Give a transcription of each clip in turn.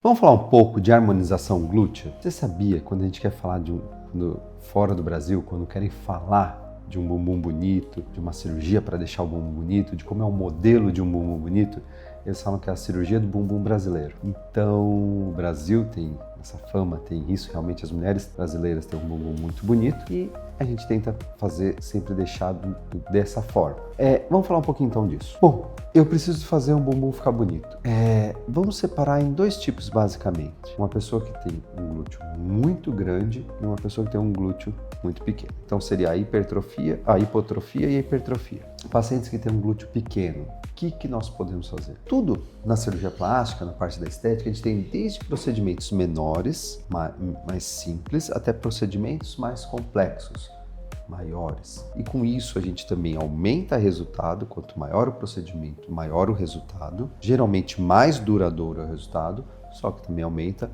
Vamos falar um pouco de harmonização glútea? Você sabia, quando a gente quer falar fora do Brasil, quando querem falar de um bumbum bonito, de uma cirurgia para deixar o bumbum bonito, de como é o modelo de um bumbum bonito, eles falam que é a cirurgia do bumbum brasileiro. Então, o Brasil tem essa fama, tem isso, realmente as mulheres brasileiras têm um bumbum muito bonito e a gente tenta fazer, sempre deixar dessa forma. Vamos falar um pouquinho então disso. Bom, eu preciso fazer um bumbum ficar bonito. Vamos separar em dois tipos basicamente. Uma pessoa que tem um glúteo muito grande e uma pessoa que tem um glúteo muito pequeno. Então seria a hipertrofia, a hipotrofia e a hipertrofia. Pacientes que têm um glúteo pequeno, o que nós podemos fazer? Tudo na cirurgia plástica, na parte da estética, a gente tem desde procedimentos menores, mais simples, até procedimentos mais complexos, maiores. E com isso a gente também aumenta o resultado. Quanto maior o procedimento, maior o resultado. Geralmente mais duradouro é o resultado, só que também aumenta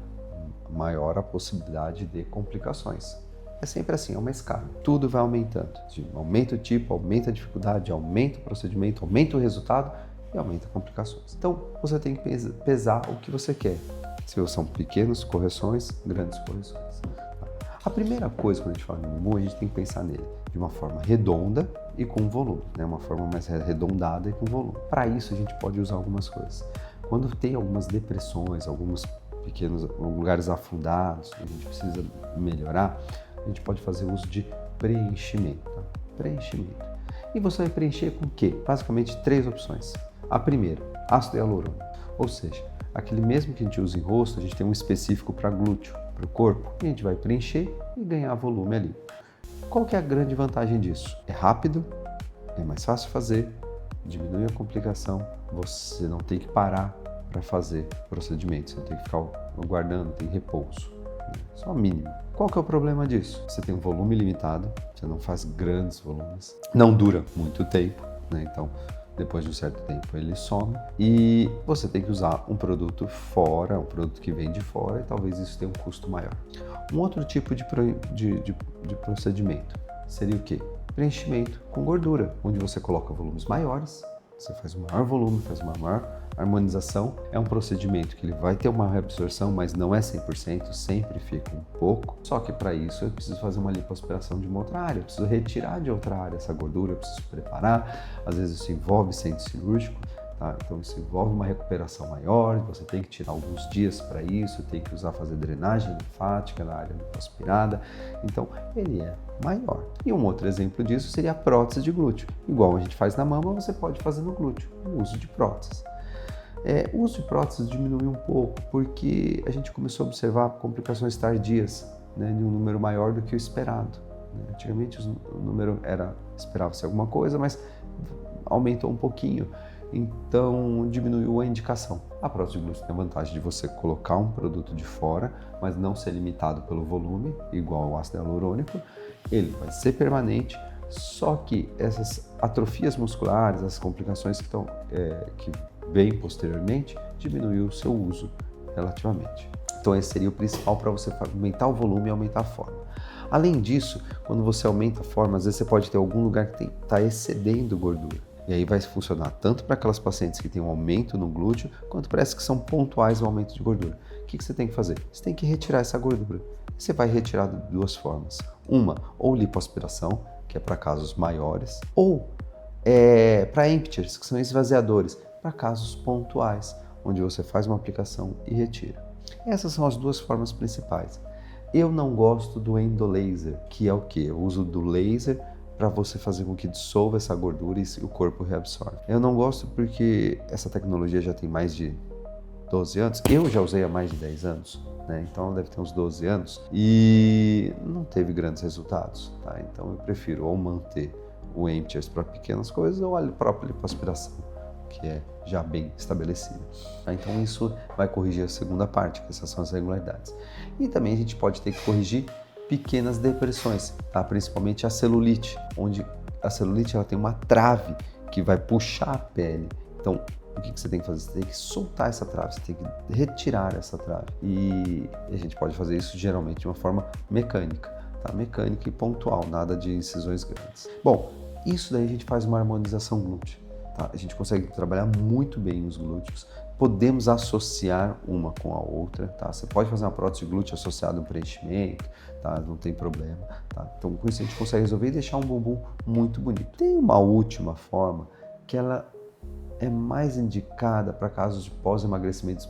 maior a possibilidade de complicações. É sempre assim, é uma escala. Tudo vai aumentando. Aumenta o tipo, aumenta a dificuldade, aumenta o procedimento, aumenta o resultado e aumenta complicações. Então, você tem que pesar o que você quer. Se são pequenas correções, grandes correções. A primeira coisa, quando a gente fala de bumbum, a gente tem que pensar nele de uma forma redonda e com volume, né? Uma forma mais arredondada e com volume. Para isso, a gente pode usar algumas coisas. Quando tem algumas depressões, alguns pequenos lugares afundados, a gente precisa melhorar, a gente pode fazer uso de preenchimento. Tá? Preenchimento. E você vai preencher com o quê? Basicamente, 3 opções. A primeira, ácido hialurônico. Ou seja, aquele mesmo que a gente usa em rosto, a gente tem um específico para glúteo, para o corpo, e a gente vai preencher e ganhar volume ali. Qual que é a grande vantagem disso? É rápido, é mais fácil fazer, diminui a complicação, você não tem que parar para fazer procedimentos, você não tem que ficar aguardando, tem repouso, né? Só mínimo. Qual que é o problema disso? Você tem um volume limitado, você não faz grandes volumes, não dura muito tempo, né? Então, depois de um certo tempo ele some e você tem que usar um produto fora, um produto que vem de fora, e talvez isso tenha um custo maior. Um outro tipo de procedimento seria o quê? Preenchimento com gordura, onde você coloca volumes maiores, você faz um maior volume, faz uma maior harmonização. É um procedimento que ele vai ter uma reabsorção, mas não é 100%, sempre fica um pouco. Só que para isso eu preciso fazer uma lipoaspiração de uma outra área, eu preciso retirar de outra área essa gordura, eu preciso preparar. Às vezes isso envolve centro cirúrgico, tá? Então isso envolve uma recuperação maior, você tem que tirar alguns dias para isso, tem que fazer drenagem linfática na área lipoaspirada. Então ele é maior. E um outro exemplo disso seria a prótese de glúteo. Igual a gente faz na mama, você pode fazer no glúteo, o uso de próteses. O uso de próteses diminuiu um pouco porque a gente começou a observar complicações tardias, né, de um número maior do que o esperado. Antigamente o número esperava-se alguma coisa, mas aumentou um pouquinho, então diminuiu a indicação. A prótese de glúteo tem a vantagem de você colocar um produto de fora, mas não ser limitado pelo volume, igual ao ácido hialurônico. Ele vai ser permanente, só que essas atrofias musculares, as complicações que vêm posteriormente, diminuiu o seu uso relativamente. Então esse seria o principal para você aumentar o volume e aumentar a forma. Além disso, quando você aumenta a forma, às vezes você pode ter algum lugar que está excedendo gordura. E aí vai funcionar tanto para aquelas pacientes que têm um aumento no glúteo, quanto para essas que são pontuais o aumento de gordura. O que você tem que fazer? Você tem que retirar essa gordura. Você vai retirar de 2 formas. Uma, ou lipoaspiração, que é para casos maiores, ou para emptiers, que são esvaziadores, para casos pontuais, onde você faz uma aplicação e retira. Essas são as 2 formas principais. Eu não gosto do endolaser, que é o quê? O uso do laser para você fazer com que dissolva essa gordura e o corpo reabsorve. Eu não gosto porque essa tecnologia já tem mais de 12 anos. Eu já usei há mais de 10 anos, né? Então deve ter uns 12 anos e não teve grandes resultados, tá? Então eu prefiro ou manter o emptiers para pequenas coisas ou a própria lipoaspiração, que é já bem estabelecida. Então isso vai corrigir a segunda parte, que essas são as irregularidades. E também a gente pode ter que corrigir pequenas depressões, tá? Principalmente a celulite, onde a celulite ela tem uma trave que vai puxar a pele. Então, o que você tem que fazer? Você tem que soltar essa trave, você tem que retirar essa trave. E a gente pode fazer isso geralmente de uma forma mecânica, tá? Mecânica e pontual, nada de incisões grandes. Bom, isso daí a gente faz uma harmonização glútea. Tá? A gente consegue trabalhar muito bem os glúteos, podemos associar uma com a outra, tá? Você pode fazer uma prótese glútea associada a um preenchimento, tá? Não tem problema, tá? Então, com isso a gente consegue resolver e deixar um bumbum muito bonito. Tem uma última forma que ela é mais indicada para casos de pós-emagrecimento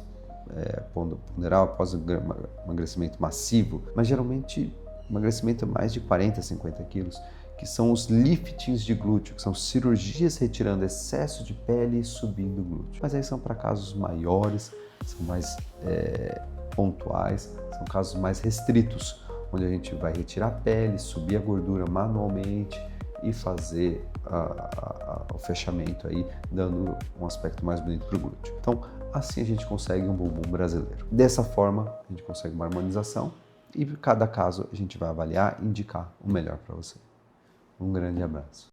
ponderal, pós-emagrecimento massivo, mas geralmente emagrecimento é mais de 40, 50 quilos, que são os liftings de glúteo, que são cirurgias retirando excesso de pele e subindo o glúteo. Mas aí são para casos maiores, são mais pontuais, são casos mais restritos, onde a gente vai retirar a pele, subir a gordura manualmente e fazer o fechamento aí, dando um aspecto mais bonito para o glúteo. Então, assim a gente consegue um bumbum brasileiro. Dessa forma, a gente consegue uma harmonização e cada caso a gente vai avaliar e indicar o melhor para você. Um grande abraço.